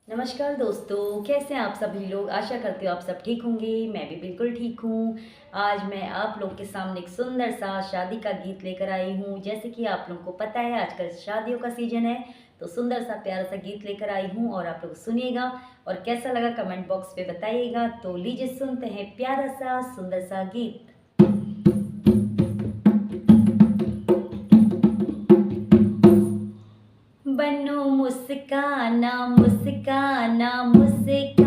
नमस्कार दोस्तों, कैसे हैं आप सभी लोग। आशा करती हूँ आप सब ठीक होंगे। मैं भी बिल्कुल ठीक हूँ। आज मैं आप लोग के सामने एक सुंदर सा शादी का गीत लेकर आई हूँ। जैसे कि आप लोगों को पता है आजकल शादियों का सीजन है, तो सुंदर सा प्यारा सा गीत लेकर आई हूँ और आप लोग सुनिएगा और कैसा लगा कमेंट बॉक्स पे बताइएगा। तो लीजिए सुनते हैं प्यारा सा सुंदर सा गीत। बनो मुस्काना मुस्काना मुस्काना